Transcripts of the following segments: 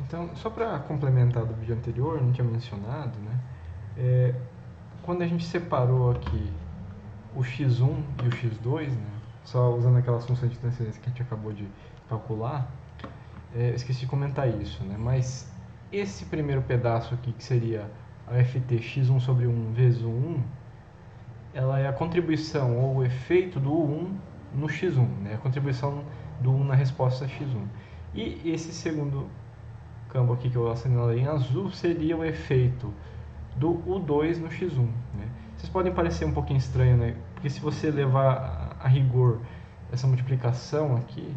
Então, só para complementar do vídeo anterior, não tinha mencionado, né? Quando a gente separou aqui o x1 e o x2, né? Só usando aquelas funções de transferência que a gente acabou de calcular, esqueci de comentar isso, né? Mas esse primeiro pedaço aqui, que seria a ft x1 sobre 1 vezes o 1, ela é a contribuição ou o efeito do 1 no x1, né? A contribuição do 1 na resposta x1. E esse segundo campo aqui que eu assinalei em azul seria o efeito do U2 no x1, né? Vocês podem parecer um pouquinho estranho, né? Porque se você levar a rigor essa multiplicação aqui,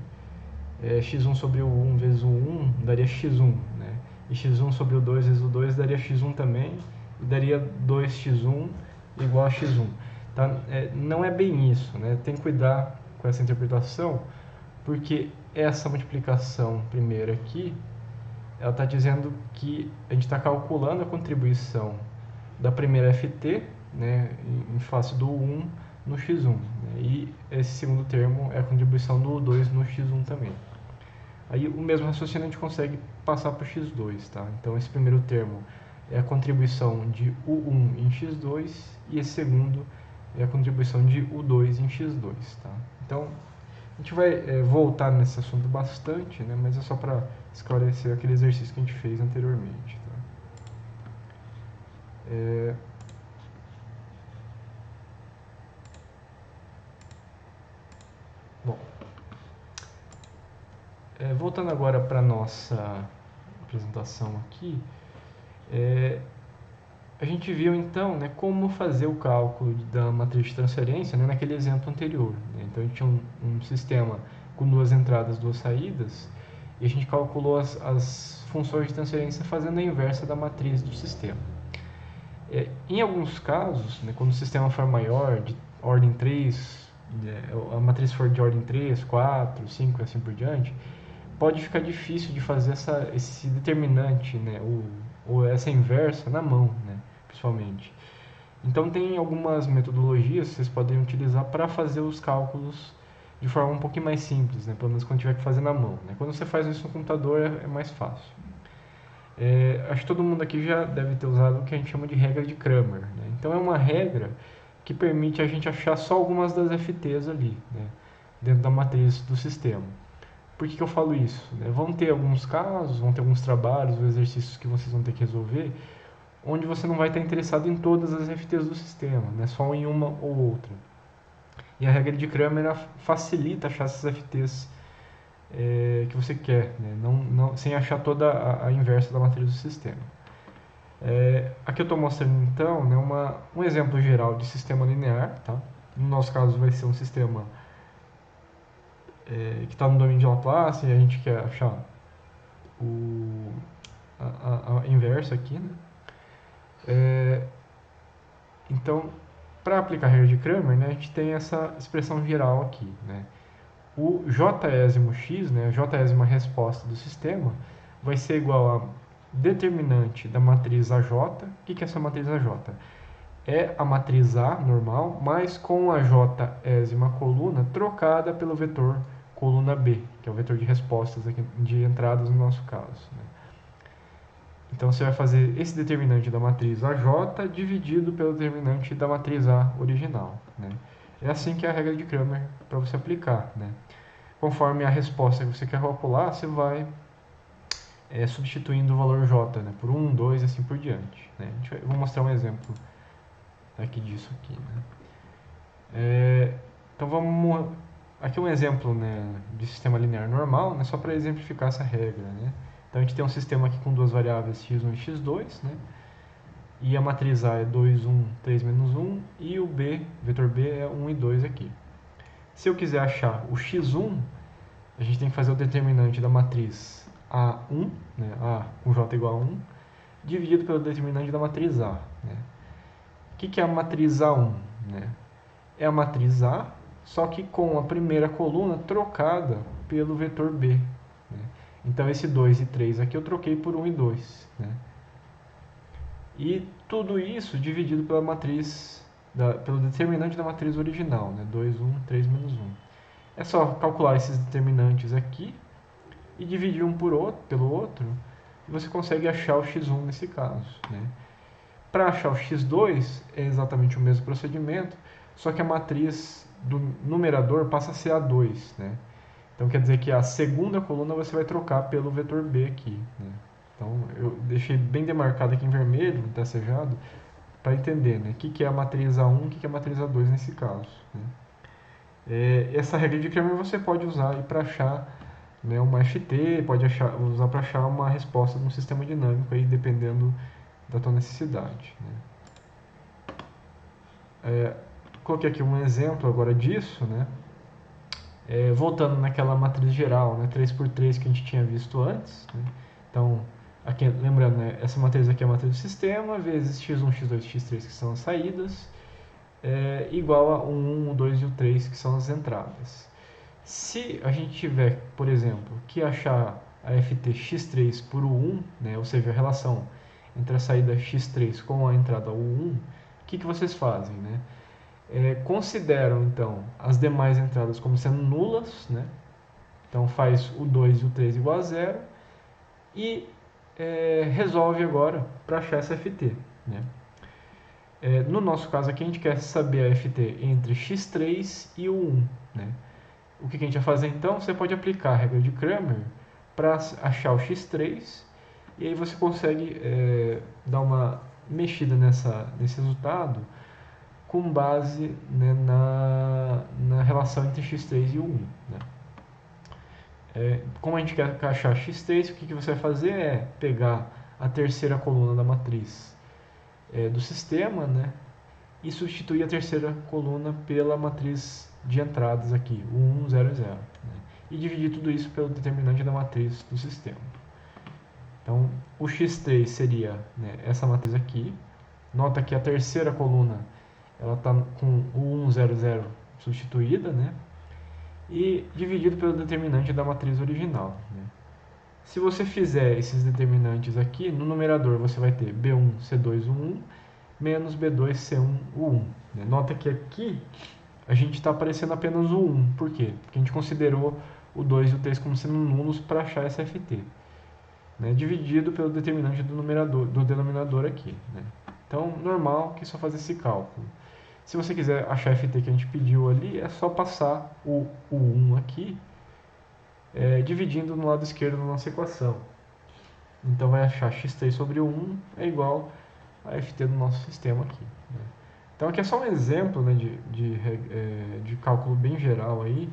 x1 sobre o 1 vezes o 1 daria x1, né? E x1 sobre o 2 vezes o 2 daria x1 também, e daria 2x1 igual a x1. Tá? Não é bem isso, né? Tem que cuidar com essa interpretação, porque essa multiplicação primeira aqui, ela está dizendo que a gente está calculando a contribuição da primeira FT, né, em face do 1 no x1. Né, e esse segundo termo é a contribuição do 2 no x1 também. Aí o mesmo raciocínio a gente consegue passar para o x2. Tá? Então esse primeiro termo é a contribuição de U1 em x2 e esse segundo é a contribuição de U2 em x2. Tá? Então a gente vai voltar nesse assunto bastante, né, mas é só para esclarecer aquele exercício que a gente fez anteriormente. Tá? Bom, voltando agora para a nossa apresentação aqui, a gente viu então, né, como fazer o cálculo da matriz de transferência, né, naquele exemplo anterior. Né? Então a gente tinha um sistema com duas entradas, duas saídas, e a gente calculou as funções de transferência fazendo a inversa da matriz do sistema. Em alguns casos, né, quando o sistema for maior, de ordem 3, a matriz for de ordem 3, 4, 5 e assim por diante, pode ficar difícil de fazer esse determinante, né, ou essa inversa na mão, né, principalmente. Então tem algumas metodologias que vocês podem utilizar para fazer os cálculos de forma um pouquinho mais simples, né, pelo menos quando tiver que fazer na mão. Né. Quando você faz isso no computador é mais fácil. Acho que todo mundo aqui já deve ter usado o que a gente chama de regra de Cramer. Né? Então é uma regra que permite a gente achar só algumas das FTs ali, né, dentro da matriz do sistema. Por que eu falo isso? Né? Vão ter alguns casos, vão ter alguns trabalhos ou exercícios que vocês vão ter que resolver, onde você não vai estar interessado em todas as FTs do sistema, né? Só em uma ou outra. E a regra de Cramer facilita achar essas FTs que você quer, né? Sem achar toda a inversa da matriz do sistema. Aqui eu estou mostrando então, né, um exemplo geral de sistema linear. Tá? No nosso caso vai ser um sistema que está no domínio de Laplace e a gente quer achar a inversa aqui. Né? Então, para aplicar a regra de Cramer, né, a gente tem essa expressão geral aqui. Né? O jésimo x, né, a jésima resposta do sistema, vai ser igual a determinante da matriz AJ. O que é essa matriz AJ? É a matriz A normal, mas com a jésima coluna trocada pelo vetor coluna B, que é o vetor de respostas aqui, de entradas no nosso caso. Né? Então você vai fazer esse determinante da matriz AJ dividido pelo determinante da matriz A original. Né? É assim que é a regra de Cramer para você aplicar. Né? Conforme a resposta que você quer calcular, você vai substituindo o valor J, né, por 1, 2 e assim por diante. Né? Eu vou mostrar um exemplo aqui disso aqui. Né? Então vamos... Aqui um exemplo, né, de sistema linear normal, né, só para exemplificar essa regra. Né? Então a gente tem um sistema aqui com duas variáveis x1 e x2, né? E a matriz A é 2, 1, 3, menos 1, e o B, vetor B, é 1 e 2 aqui. Se eu quiser achar o x1, a gente tem que fazer o determinante da matriz A1, né, A com J igual a 1, dividido pelo determinante da matriz A. Né? O que é a matriz A1? Né? É a matriz A, só que com a primeira coluna trocada pelo vetor B. Né? Então esse 2 e 3 aqui eu troquei por 1 e 2. Né? E tudo isso dividido pela matriz, pelo determinante da matriz original, né? 2, 1, 3, menos 1. É só calcular esses determinantes aqui e dividir um pelo outro, e você consegue achar o x1 nesse caso, né? Para achar o x2 é exatamente o mesmo procedimento, só que a matriz do numerador passa a ser A2, né? Então quer dizer que a segunda coluna você vai trocar pelo vetor B aqui, né? Então eu deixei bem demarcado aqui em vermelho, tracejado, para entender, né? O que é a matriz A1 e o que é a matriz A2 nesse caso, né? Essa regra de Cramer você pode usar para achar, né, uma FT, pode usar para achar uma resposta de um sistema dinâmico, aí, dependendo da tua necessidade, né? Coloquei aqui um exemplo agora disso, né? Voltando naquela matriz geral, né, 3x3 que a gente tinha visto antes, né? Então, aqui, lembrando, né, essa matriz aqui é a matriz do sistema, vezes x1, x2, x3, que são as saídas, igual a 1, o 2 e o 3, que são as entradas. Se a gente tiver, por exemplo, que achar a ft x3 por u1, né, ou seja, a relação entre a saída x3 com a entrada u1, o que vocês fazem, né? Consideram então as demais entradas como sendo nulas, né? Então faz o 2 e o 3 igual a zero e resolve agora para achar essa ft, né? No nosso caso aqui a gente quer saber a ft entre x3 e o 1, né? O que a gente vai fazer então? Você pode aplicar a regra de Cramer para achar o x3 e aí você consegue dar uma mexida nesse resultado com base, né, na relação entre x3 e o 1. Né? Como a gente quer achar x3, o que você vai fazer é pegar a terceira coluna da matriz do sistema, né, e substituir a terceira coluna pela matriz de entradas aqui, o 1, 0, 0. Né, e dividir tudo isso pelo determinante da matriz do sistema. Então, o x3 seria, né, essa matriz aqui. Nota que a terceira coluna ela está com o 1, 0, 0 substituída, né? E dividido pelo determinante da matriz original, né? Se você fizer esses determinantes aqui, no numerador você vai ter B1, C2, U1, menos B2, C1, U1. Né? Nota que aqui a gente está aparecendo apenas o 1. Por quê? Porque a gente considerou o 2 e o 3 como sendo nulos para achar essa FT. Né? Dividido pelo determinante do denominador aqui. Né? Então, normal que só fazer esse cálculo. Se você quiser achar a FT que a gente pediu ali, é só passar o 1 aqui, dividindo no lado esquerdo da nossa equação. Então vai achar x3 sobre 1 é igual a FT do nosso sistema aqui. Né? Então aqui é só um exemplo, né, de cálculo bem geral aí,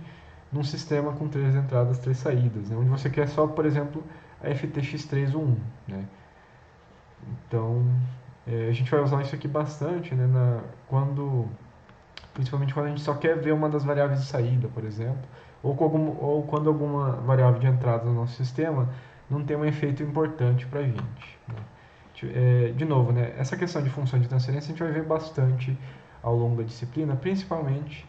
num sistema com 3 entradas, 3 saídas, né, onde você quer só, por exemplo, a FT x3 1. Né? Então a gente vai usar isso aqui bastante, né, principalmente quando a gente só quer ver uma das variáveis de saída, por exemplo, ou quando alguma variável de entrada no nosso sistema não tem um efeito importante para a gente. Né? De novo, né, essa questão de função de transferência a gente vai ver bastante ao longo da disciplina, principalmente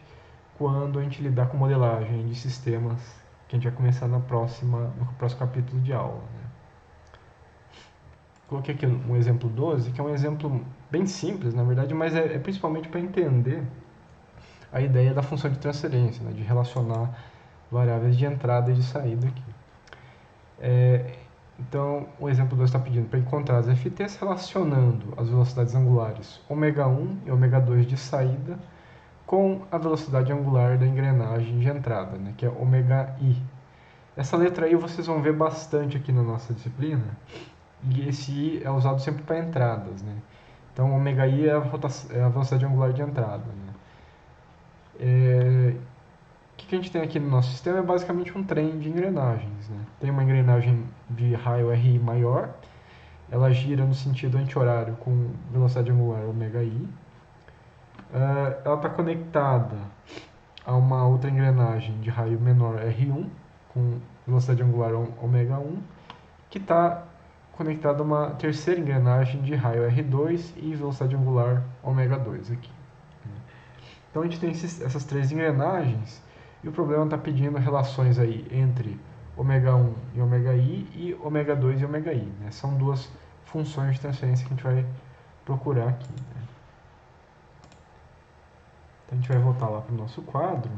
quando a gente lidar com modelagem de sistemas, que a gente vai começar no próximo capítulo de aula. Né? Coloquei aqui um exemplo 12, que é um exemplo bem simples, na verdade, mas é principalmente para entender a ideia da função de transferência, né, de relacionar variáveis de entrada e de saída aqui. Então, o exemplo 2 está pedindo para encontrar as FTs relacionando as velocidades angulares ω1 e ω2 de saída com a velocidade angular da engrenagem de entrada, né, que é ωi. Essa letra I vocês vão ver bastante aqui na nossa disciplina, e esse I é usado sempre para entradas. Né? Então, ωi é a velocidade angular de entrada. Né? O que a gente tem aqui no nosso sistema é basicamente um trem de engrenagens. Né? Tem uma engrenagem de raio RI maior, ela gira no sentido anti-horário com velocidade angular ωi. Ela está conectada a uma outra engrenagem de raio menor R1 com velocidade angular ω1, que está conectada a uma terceira engrenagem de raio R2 e velocidade angular ω2 aqui. Então a gente tem essas três engrenagens e o problema está pedindo relações aí entre ω1 e ωi e ω2 e ωi. Né? São duas funções de transferência que a gente vai procurar aqui. Né? Então a gente vai voltar lá para o nosso quadro.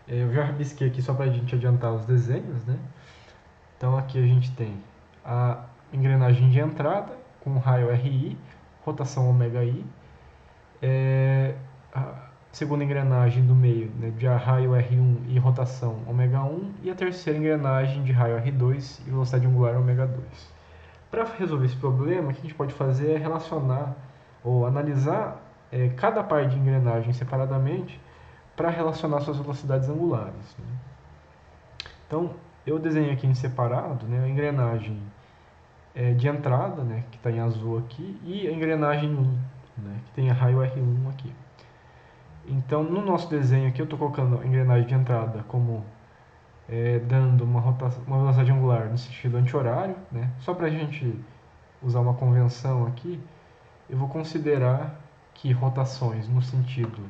Eu já rabisquei aqui só para a gente adiantar os desenhos. Né? Então aqui a gente tem a engrenagem de entrada com raio RI, rotação ômega-I, a segunda engrenagem do meio, né, de raio R1 e rotação ômega-1, e a terceira engrenagem de raio R2 e velocidade angular ômega-2. Para resolver esse problema, o que a gente pode fazer é relacionar ou analisar cada par de engrenagem separadamente para relacionar suas velocidades angulares, né? Então, eu desenhei aqui em separado, né, a engrenagem de entrada, né, que está em azul aqui, e a engrenagem 1, né, que tem a raio R1 aqui. Então, no nosso desenho aqui, eu estou colocando a engrenagem de entrada como dando uma velocidade angular no sentido anti-horário, né? Só para a gente usar uma convenção aqui, eu vou considerar que rotações no sentido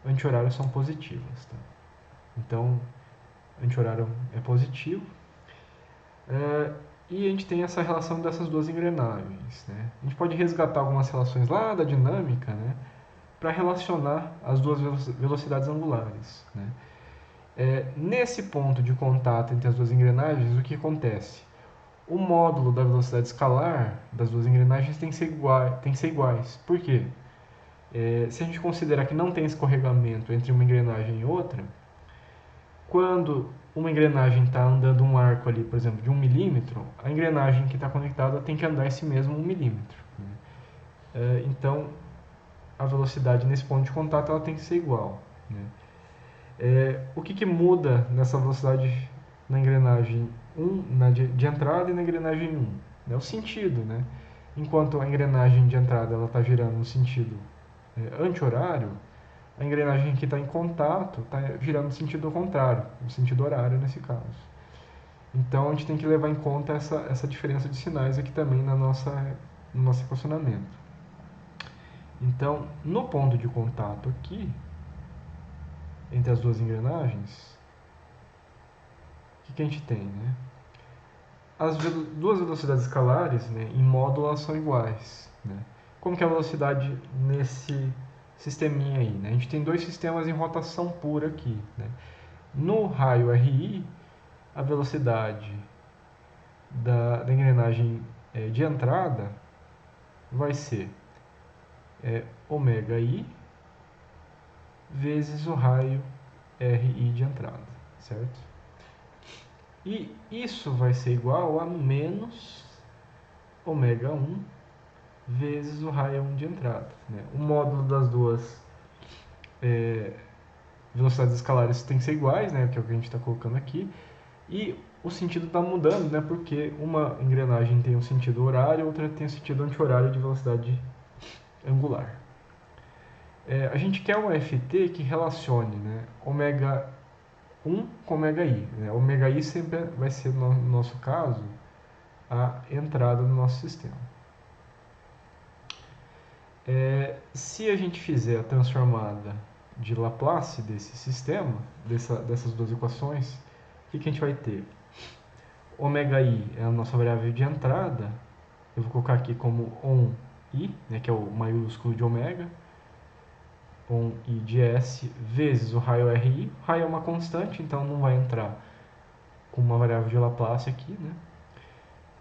anti-horário são positivas. Tá? Então, anti-horário é positivo. E a gente tem essa relação dessas duas engrenagens. Né? A gente pode resgatar algumas relações lá da dinâmica, né? Para relacionar as duas velocidades angulares. Né? Nesse ponto de contato entre as duas engrenagens, o que acontece? O módulo da velocidade escalar das duas engrenagens tem que ser iguais. Por quê? Se a gente considerar que não tem escorregamento entre uma engrenagem e outra, quando uma engrenagem está andando um arco ali, por exemplo, de 1 milímetro, a engrenagem que está conectada tem que andar esse mesmo 1 milímetro. Né? Então, a velocidade nesse ponto de contato ela tem que ser igual. Né? O que muda nessa velocidade na engrenagem 1, de entrada e na engrenagem 1? É o sentido. Né? Enquanto a engrenagem de entrada está girando no sentido anti-horário, a engrenagem que está em contato está girando no sentido contrário, no sentido horário nesse caso. Então a gente tem que levar em conta essa diferença de sinais aqui também no nosso equacionamento. Então, no ponto de contato aqui, entre as duas engrenagens, o que a gente tem? Né? As duas velocidades escalares, né, em módulo, elas são iguais. Né? Como que é a velocidade nesse sisteminha aí? Né? A gente tem dois sistemas em rotação pura aqui. Né? No raio RI, a velocidade da engrenagem de entrada vai ser ômega i vezes o raio RI de entrada, certo? E isso vai ser igual a menos ômega 1 vezes o raio 1 de entrada. Né? O módulo das duas velocidades escalares tem que ser iguais, né? Que é o que a gente está colocando aqui. E o sentido está mudando, né? Porque uma engrenagem tem um sentido horário, outra tem um sentido anti-horário de velocidade angular. A gente quer um FT que relacione, né, ômega 1 com ômega i. Né? Ômega i sempre vai ser, no nosso caso, a entrada do nosso sistema. Se a gente fizer a transformada de Laplace desse sistema, dessas duas equações, o que a gente vai ter? Ômega i é a nossa variável de entrada. Eu vou colocar aqui como ON-I, né, que é o maiúsculo de ômega. ON-I de S vezes o raio RI. O raio é uma constante, então não vai entrar com uma variável de Laplace aqui. Né?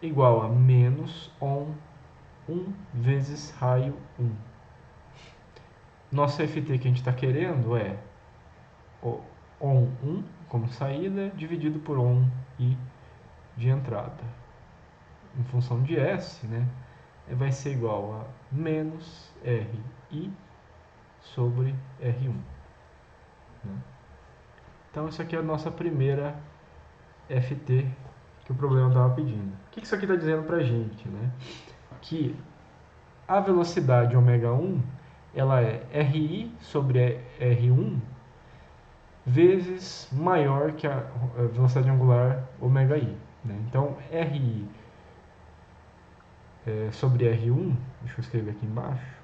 Igual a menos ON1 vezes raio 1. Nosso FT que a gente está querendo é o ON1 como saída dividido por ON-I de entrada. Em função de S, né, vai ser igual a menos RI sobre R1. Né? Então, isso aqui é a nossa primeira FT que o problema estava pedindo. O que isso aqui está dizendo para a gente? Né? Que a velocidade ω1 ela é RI sobre R1 vezes maior que a velocidade angular ω_i. Né? Então, RI sobre R1, deixa eu escrever aqui embaixo,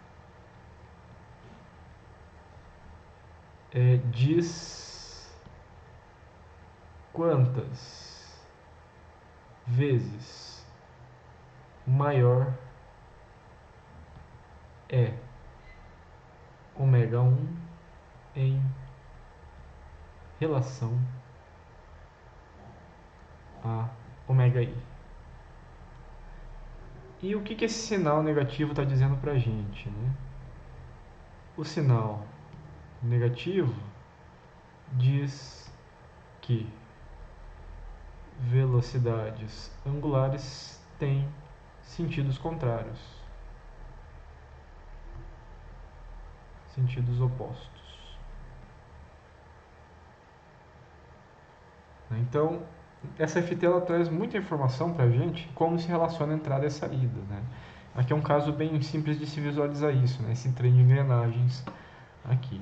diz quantas vezes maior é ω1 em relação a ômega i. E o que esse sinal negativo está dizendo para a gente, né? O sinal negativo diz que velocidades angulares têm sentidos contrários, sentidos opostos. Então, essa FT ela traz muita informação para a gente como se relaciona a entrada e a saída, né? Aqui é um caso bem simples de se visualizar isso, né? Esse trem de engrenagens aqui.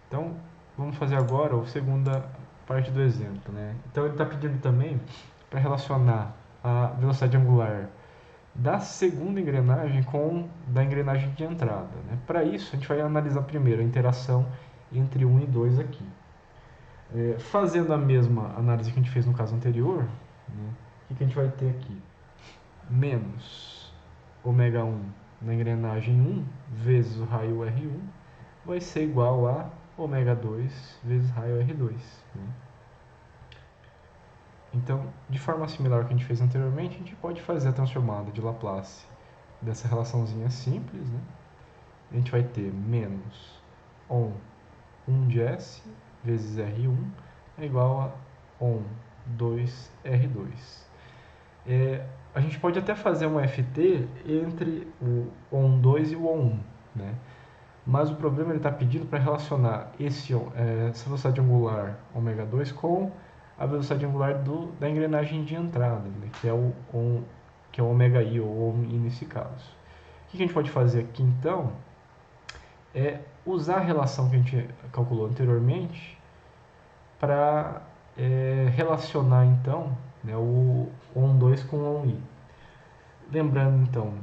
Então, vamos fazer agora a segunda parte do exemplo, né? Então, ele está pedindo também para relacionar a velocidade angular da segunda engrenagem com da engrenagem de entrada, né? Para isso, a gente vai analisar primeiro a interação entre 1 e 2 aqui. Fazendo a mesma análise que a gente fez no caso anterior, né? O que a gente vai ter aqui? Menos ômega 1 na engrenagem 1 vezes o raio R1 vai ser igual a ômega 2 vezes raio R2. Né? Então, de forma similar ao que a gente fez anteriormente, a gente pode fazer a transformada de Laplace dessa relaçãozinha simples. Né? A gente vai ter menos 1 de S vezes R1 é igual a 2 R2. A gente pode até fazer um FT entre o ON2 e o ON1, né? Mas o problema ele está pedindo para relacionar essa velocidade angular ômega 2 com a velocidade angular da engrenagem de entrada, né? que é o ômega i ou OM i nesse caso. O que a gente pode fazer aqui então é usar a relação que a gente calculou anteriormente para relacionar então, né, o ON2 com o ON-i. Lembrando então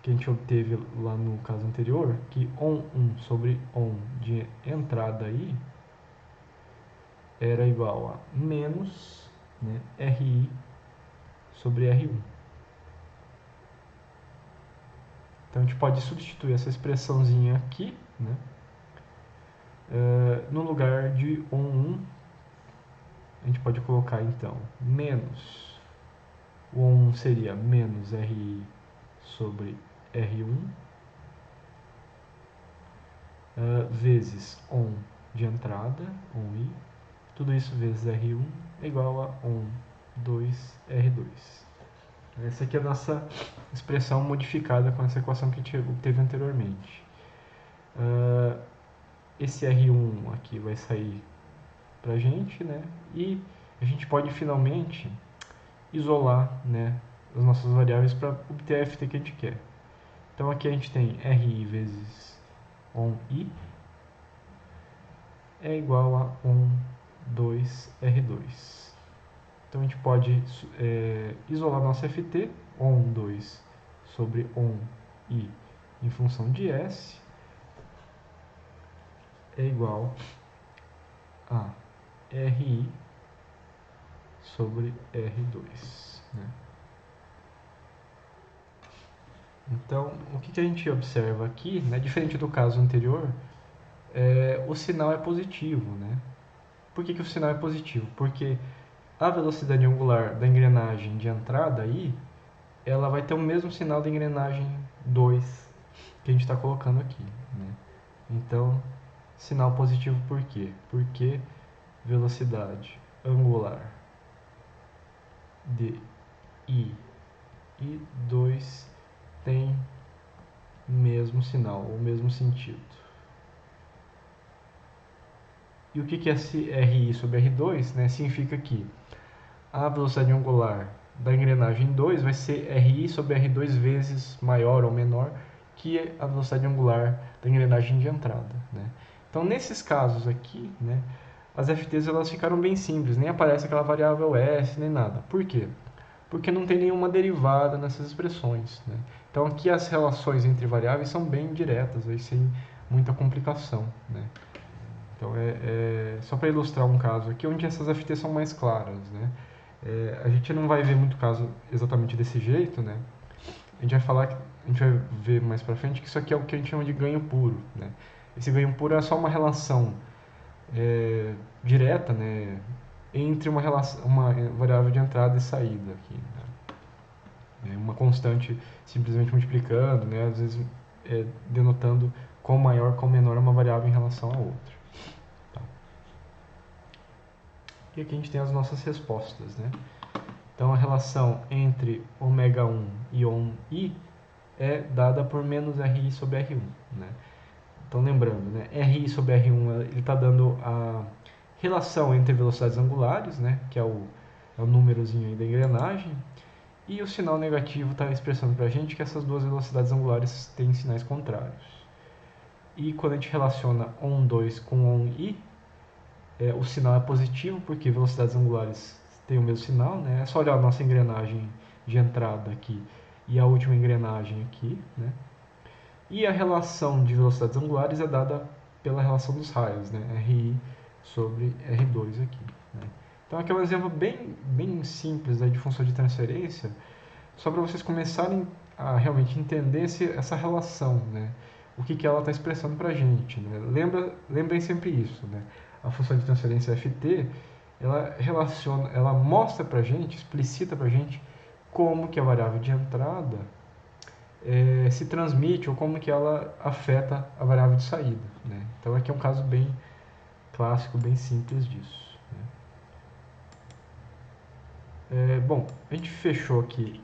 que a gente obteve lá no caso anterior que ON1 sobre ON de entrada i era igual a menos, né, RI sobre R1. Então a gente pode substituir essa expressãozinha aqui, né, no lugar de ON1 a gente pode colocar então menos, o ON seria menos RI sobre R1 vezes ON de entrada, ON-i, tudo isso vezes R1 é igual a ON2 R2. Essa aqui é a nossa expressão modificada com essa equação que a gente obteve anteriormente. Esse R1 aqui vai sair para a gente, né? E a gente pode finalmente isolar, né, as nossas variáveis para obter a FT que a gente quer. Então aqui a gente tem RI vezes ON-i é igual a ON2 R2. Então a gente pode isolar nossa FT, ON2 sobre ON-i em função de S é igual a RI sobre R2. Né? Então, o que a gente observa aqui, né, diferente do caso anterior, o sinal é positivo. Né? Por que o sinal é positivo? Porque a velocidade angular da engrenagem de entrada aí, ela vai ter o mesmo sinal da engrenagem 2 que a gente está colocando aqui. Né? Então, sinal positivo por quê? Porque velocidade angular de I e 2 tem o mesmo sinal, o mesmo sentido. E o que é esse RI sobre R2? Né? Significa que a velocidade angular da engrenagem 2 vai ser RI sobre R2 vezes maior ou menor que a velocidade angular da engrenagem de entrada. Né? Então, nesses casos aqui, né, as FTs elas ficaram bem simples, nem aparece aquela variável S, nem nada. Por quê? Porque não tem nenhuma derivada nessas expressões. Né? Então, aqui as relações entre variáveis são bem diretas, aí, sem muita complicação. Né? Então, só para ilustrar um caso aqui onde essas FTs são mais claras. Né? A gente não vai ver muito caso exatamente desse jeito, né? A gente vai ver mais pra frente que isso aqui é o que a gente chama de ganho puro, né? Esse ganho puro é só uma relação direta, né, entre uma variável de entrada e saída aqui, né? Uma constante simplesmente multiplicando, né? Às vezes denotando qual maior, qual menor uma variável em relação a outra. Tá? E aqui a gente tem as nossas respostas, né? Então a relação entre ω1 e ω1i é dada por menos RI sobre R1, né? Então lembrando, né, RI sobre R1 ele está dando a relação entre velocidades angulares, né, que é o númerozinho aí da engrenagem, e o sinal negativo está expressando para a gente que essas duas velocidades angulares têm sinais contrários. E quando a gente relaciona ω2 com ω1i, o sinal é positivo, porque velocidades angulares têm o mesmo sinal, né? É só olhar a nossa engrenagem de entrada aqui e a última engrenagem aqui, né? E a relação de velocidades angulares é dada pela relação dos raios, né? RI sobre R2 aqui, né? Então aqui é um exemplo bem simples aí de função de transferência, só para vocês começarem a realmente entender essa relação, né? O que ela está expressando para a gente, né? Lembrem sempre isso, né? A função de transferência ft, ela mostra para a gente, explicita para a gente como que a variável de entrada se transmite ou como que ela afeta a variável de saída, né? Então aqui é um caso bem clássico, bem simples disso, né? Bom, a gente fechou aqui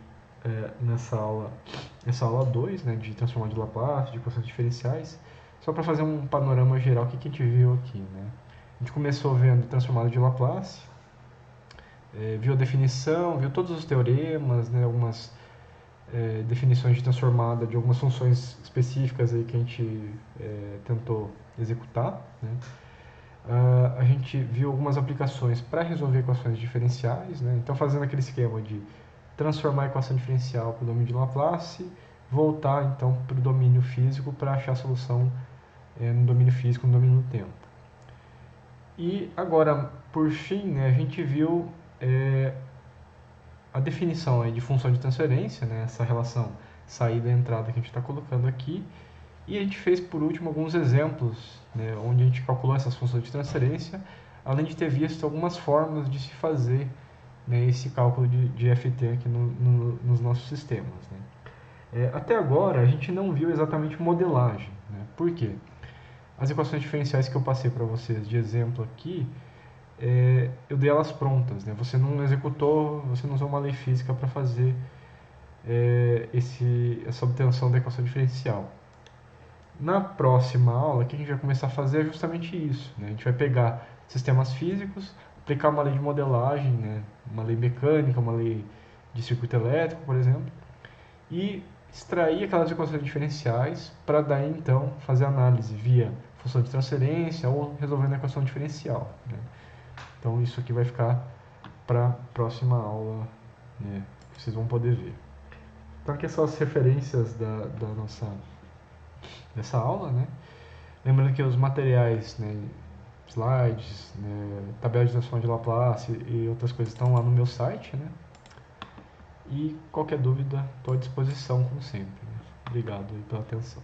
nessa aula 2, né, de transformar de Laplace, de equações diferenciais, só para fazer um panorama geral, o que a gente viu aqui, né? A gente começou vendo transformada de Laplace, viu a definição, viu todos os teoremas, né, algumas definições de transformada de algumas funções específicas aí que a gente tentou executar, né? A gente viu algumas aplicações para resolver equações diferenciais, né? Então fazendo aquele esquema de transformar a equação diferencial para o domínio de Laplace, voltar então para o domínio físico para achar a solução no domínio físico, no domínio do tempo. E agora, por fim, né, a gente viu a definição aí de função de transferência, né, essa relação saída e entrada que a gente está colocando aqui, e a gente fez por último alguns exemplos, né, onde a gente calculou essas funções de transferência, além de ter visto algumas formas de se fazer, né, esse cálculo de FT aqui nos nossos sistemas, né. Até agora a gente não viu exatamente modelagem, né. Por quê? As equações diferenciais que eu passei para vocês de exemplo aqui, eu dei elas prontas, né? Você não executou, você não usou uma lei física para fazer essa obtenção da equação diferencial. Na próxima aula, o que a gente vai começar a fazer é justamente isso, né? A gente vai pegar sistemas físicos, aplicar uma lei de modelagem, né? Uma lei mecânica, uma lei de circuito elétrico, por exemplo, e extrair aquelas equações diferenciais para daí então fazer análise via função de transferência ou resolvendo a equação diferencial, né? Então isso aqui vai ficar para a próxima aula, né, que vocês vão poder ver. Então aqui são as referências dessa aula, né? Lembrando que os materiais, né, slides, né, tabela de transformação de Laplace e outras coisas estão lá no meu site, né? E qualquer dúvida, estou à disposição como sempre, né? Obrigado pela atenção.